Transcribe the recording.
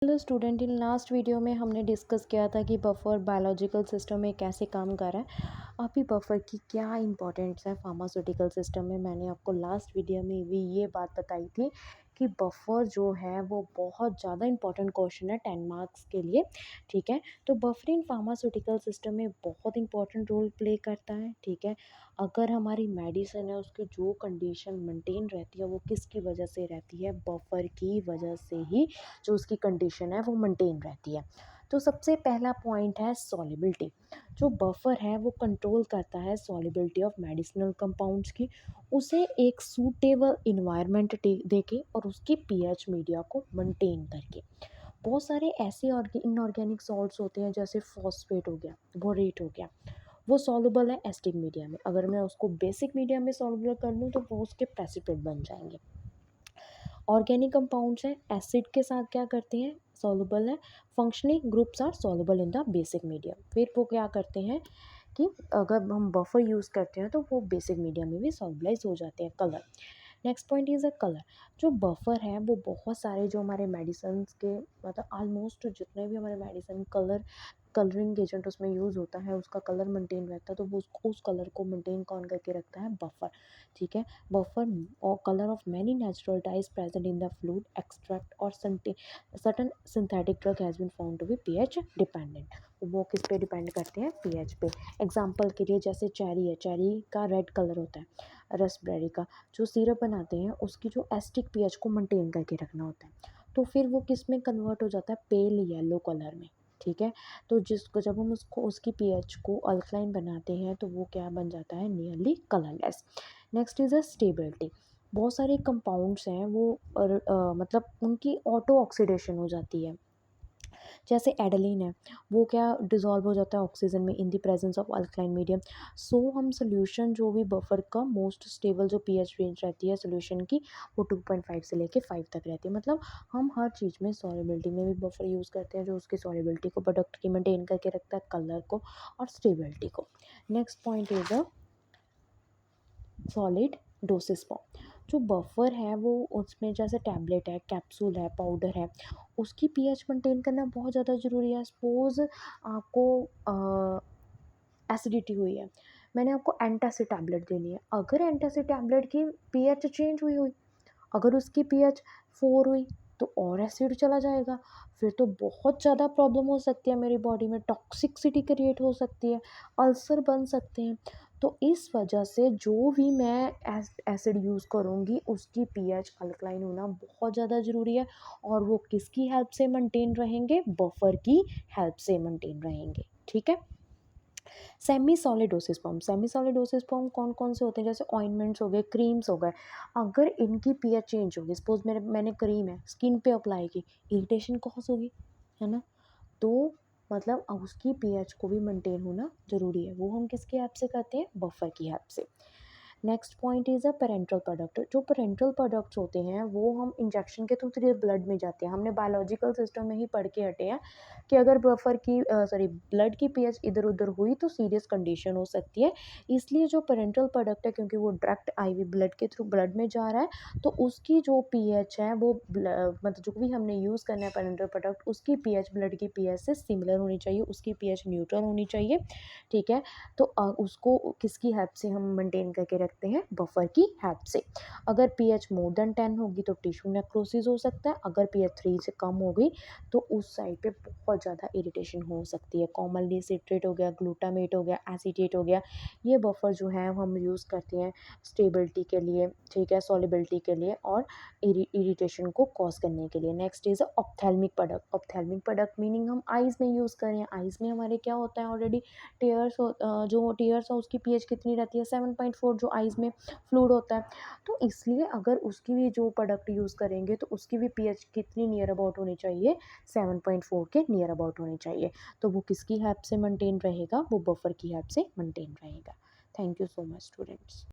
Hello student, in last video में हमने discuss किया था कि बफर बायोलॉजिकल सिस्टम में कैसे काम कर रहा है। अभी बफर की क्या इंपॉर्टेंस है फार्मास्यूटिकल सिस्टम में, मैंने आपको लास्ट वीडियो में भी ये बात बताई थी कि बफर जो है वो बहुत ज़्यादा इंपॉर्टेंट क्वेश्चन है 10 मार्क्स के लिए। ठीक है, तो बफरिंग फार्मास्यूटिकल सिस्टम में बहुत इंपॉर्टेंट रोल प्ले करता है। ठीक है, अगर हमारी मेडिसिन है उसकी जो कंडीशन मेंटेन रहती है वो किसकी वजह से रहती है, बफर की वजह से ही जो उसकी कंडीशन है वो मेंटेन रहती है। तो सबसे पहला पॉइंट है सॉल्युबिलिटी। जो बफर है वो कंट्रोल करता है सॉल्युबिलिटी ऑफ मेडिसिनल कंपाउंड्स की, उसे एक सूटेबल इन्वायरमेंट देके और उसकी पीएच मीडिया को मेंटेन करके। बहुत सारे ऐसे इनऑर्गेनिक सॉल्ट्स होते हैं, जैसे फॉस्फेट हो गया, बोरेट हो गया, वो सॉल्युबल है एसिडिक मीडिया में। अगर मैं उसको बेसिक मीडिया में सॉल्युबल कर लूँ तो वो उसके प्रेसिपिटेट बन जाएंगे। ऑर्गेनिक कंपाउंड्स हैं, एसिड के साथ क्या करते हैं, सॉल्युबल है। Functionally groups are soluble in the basic medium. फिर वो क्या करते हैं कि अगर हम बफर यूज़ करते हैं तो वो बेसिक मीडियम में भी सॉल्युबलाइज हो जाते हैं। Colour, next point is a colour. जो बफर है वो बहुत सारे जो हमारे मेडिसिन के, मतलब ऑलमोस्ट जितने भी हमारे मेडिसिन कलरिंग एजेंट उसमें यूज़ होता है, उसका कलर मेंटेन रहता है, तो वो उस कलर को मेंटेन कौन करके रखता है, बफर। ठीक है, बफर और colour of many natural dyes present in the fluid extract और certain synthetic drug has been found to be pH dependent. वो किस पे डिपेंड करते हैं, पीएच पे। एग्जांपल के लिए जैसे चेरी है, चेरी का रेड कलर होता है। रसबेरी का जो सिरप बनाते हैं उसकी जो एसिडिक पीएच को मेंटेन करके रखना होता है, तो फिर वो किस में कन्वर्ट हो जाता है, पेल येलो कलर में। ठीक है, तो जिसको जब हम उसको उसकी पीएच को अल्कलाइन बनाते हैं तो वो क्या बन जाता है, nearly colourless. Next is a stability. बहुत सारे कंपाउंड्स हैं वो मतलब उनकी ऑटो ऑक्सीडेशन हो जाती है। जैसे एडेलिन है, वो क्या डिज़ोल्व हो जाता है ऑक्सीजन में in the presence of alkaline medium. So हम सोल्यूशन जो भी बफर का मोस्ट स्टेबल जो पीएच रेंज रहती है सोल्यूशन की, वो 2.5 से लेके 5 तक रहती है। मतलब हम हर चीज़ में सॉल्युबिलिटी में भी बफर यूज़ करते हैं जो उसकी सॉल्युबिलिटी को प्रोडक्ट की मेंटेन करके रखता है, कलर को और स्टेबिलिटी को। Next point is a solid doses form. जो बफर है वो उसमें जैसे टैबलेट है, कैप्सूल है, पाउडर है, उसकी पीएच मेंटेन करना बहुत ज़्यादा ज़रूरी है। सपोज़ आपको एसिडिटी हुई है, मैंने आपको एंटासिड टैबलेट देनी है। अगर एंटासिड टैबलेट की पीएच चेंज हुई हुई, अगर उसकी पीएच 4 हुई तो और एसिड चला जाएगा, फिर तो बहुत ज़्यादा प्रॉब्लम हो सकती है मेरी बॉडी में, टॉक्सिसिटी क्रिएट हो सकती है, अल्सर बन सकते हैं। तो इस वजह से जो भी मैं एसिड यूज़ करूँगी उसकी पीएच अल्कलाइन होना बहुत ज़्यादा ज़रूरी है। और वो किसकी हेल्प से मेंटेन रहेंगे, बफर की हेल्प से मेंटेन रहेंगे। ठीक है, semi solid dosage form. Semi solid dosage form कौन कौन से होते हैं, जैसे ऑइंटमेंट्स हो गए, क्रीम्स हो गए। अगर इनकी पीएच चेंज होगी, सपोज मैंने क्रीम है स्किन पे अप्लाई की, इरिटेशन कॉज होगी, है ना। तो मतलब अब उसकी पीएच को भी मेंटेन होना ज़रूरी है। वो हम किसकी हेल्प से करते हैं, बफर की हेल्प से। Next point is a parental product. जो पेरेंटल प्रोडक्ट्स होते हैं वो हम इंजेक्शन के थ्रू सीधे ब्लड में जाते हैं। हमने बायोलॉजिकल सिस्टम में ही पढ़ के हटे हैं कि अगर बफर की ब्लड की पीएच इधर उधर हुई तो सीरियस कंडीशन हो सकती है। इसलिए जो पेरेंटल प्रोडक्ट है, क्योंकि वो डायरेक्ट आईवी ब्लड के थ्रू ब्लड में जा रहा है, तो उसकी जो पीएच है वो मतलब जो भी हमने यूज़ करना है पेरेंटल प्रोडक्ट, उसकी पीएच ब्लड की पीएच से सिमिलर होनी चाहिए, उसकी पीएच न्यूट्रल होनी चाहिए। ठीक है, तो उसको किसकी हेल्प से हम मेंटेन करके रखते हैं, बफर की हेल्प से। अगर पीएच मोर देन 10 होगी तो टिश्यू नेक्रोसिस हो सकता है। अगर पीएच 3 से कम हो गई तो उस साइड पे बहुत ज़्यादा इरिटेशन हो सकती है। कॉमनली सिट्रेट हो गया, ग्लूटामेट हो गया, एसीटेट हो गया, ये बफर जो है हम यूज़ करते हैं स्टेबिलिटी के लिए। ठीक है, सॉल्युबिलिटी के लिए और इरिटेशन को कॉज करने के लिए। Next is ophthalmic product. Ophthalmic product meaning हम आइज़ में यूज़ करें। आइज़ में हमारे क्या होता है, ऑलरेडी जो टीयर्स है उसकी पीएच कितनी रहती है, 7.4, जो आइज़ में फ्लूइड होता है। तो इसलिए अगर उसकी भी जो प्रोडक्ट यूज़ करेंगे तो उसकी भी पीएच कितनी नियर अबाउट होनी चाहिए, 7.4 के नियर अबाउट होनी चाहिए। तो वो किसकी हेल्प से मेंटेन रहेगा, वो बफर की हेल्प से मेंटेन रहेगा। Thank you so much students.